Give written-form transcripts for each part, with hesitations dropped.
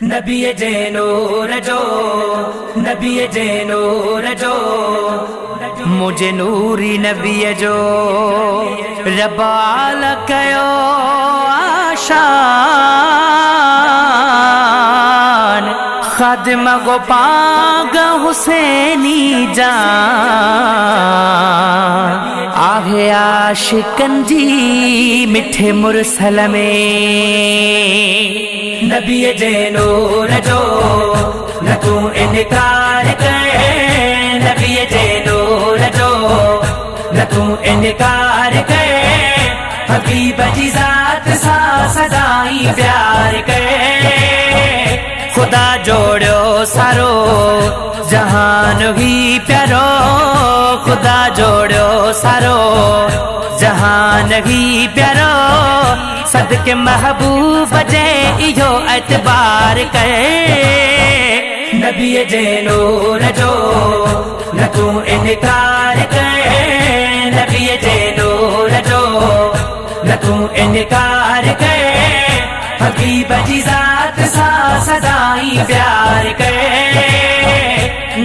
नबी जे नूर जो, नबी जे नूर जो, मुझे नूरी नबी जो रबाल कयो आशान खादिम गो पाग हुसैनी जान आहे आशिकन जी मिठे मुरसल में नबी जे नूर जो न तू इनकार करे नबी जे नूर जो न तू इनकार करे हबीब जी जात सा सदाई प्यार करे खुदा जोड़ो सारो जहान ही प्यारो खुदा जोड़ो सारो जहान ही प्यारो सदके महबूब जे इहो एतबार करे नबी जे नूर जो न तू इनकार करे नबी जे नूर जो न तू इनकार करे हबीब जी जात सा सदाई प्यार करे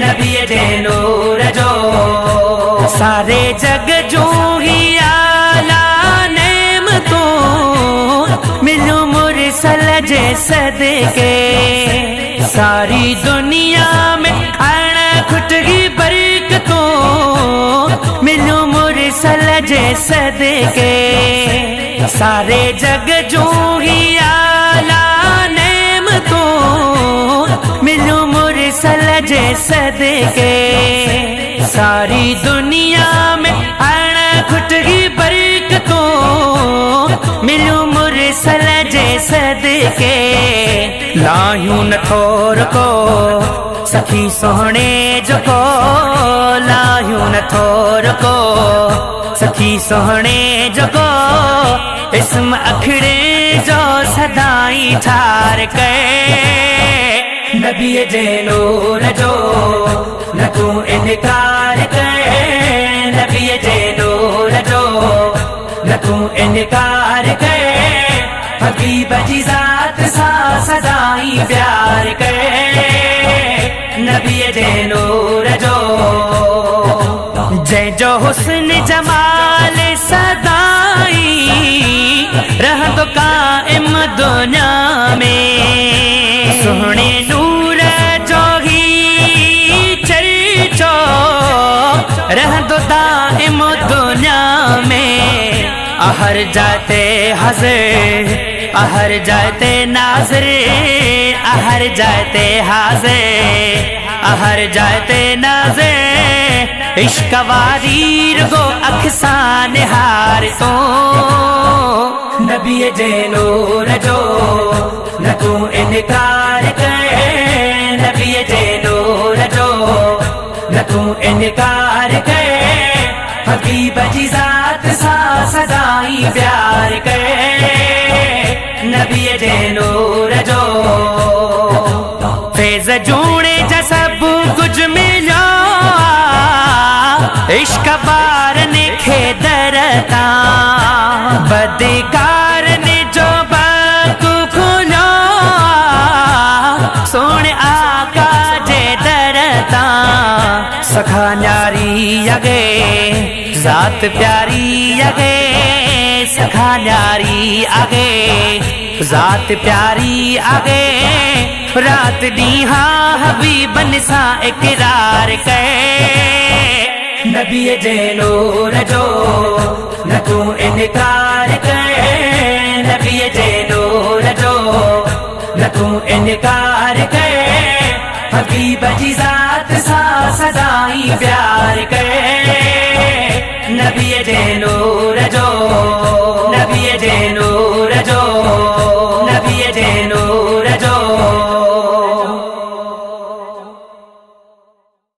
नबी जे नूर जो सारे जग जो ही आला नेम तो मिलू मुरसल जे सदके सारी दुनिया में खाना खुटगी बरकतों मिलू मुरसल जे सदके सारे जग जो ही आला नेम तो मिलू मुरसल जे सदके सारी दुनिया में खाना खुटगी बरकतों मिलू मुरसल जे सदके लायूं न थोर को सखी सोहणे जो को लायूं न थोर को सखी सोहणे जो को इसम अखड़े जो सदाई ठार करे नबी जे नूर जो न तू इनकार करे नबी जे नूर जो न तू इनकार करे हबीब जी जात सा सदाई प्यार करे नबी जे नूर जो जय जो हुस्न जमाल सदाई रहंदो काइम दुनिया में सोहणे नूर जो ही चर्चो रहंदो दाइम दुनिया में आहर जाते हाजिर आहर जाते नाज़िर आहर जाते हाजिर आहर जाते नाज़िर इश्क वारीर गो अखसान हार तो नबी जे नूर जो न तू इनकार करे नबी जे नूर जो न तू इनकार करे हबीब जी जात सा सदाई प्यार करे नबी जे नूर जो फैज़ जूणे जा सब कुछ मिलो इश्क बार ने खेदरता बदकार ने जो बाकू खुलो सोने आका जे दरता सखा न्यारी यगे जात प्यारी यगे सखा न्यारी आगे जात प्यारी आगे रात दीहा हबीबन सा इकरार करे नबी जे नूर जो न तू इनकार करे नबी जे नूर जो न तू इनकार करे हबीब जी जात सा सदाई प्यार करे नबी जे नूर जो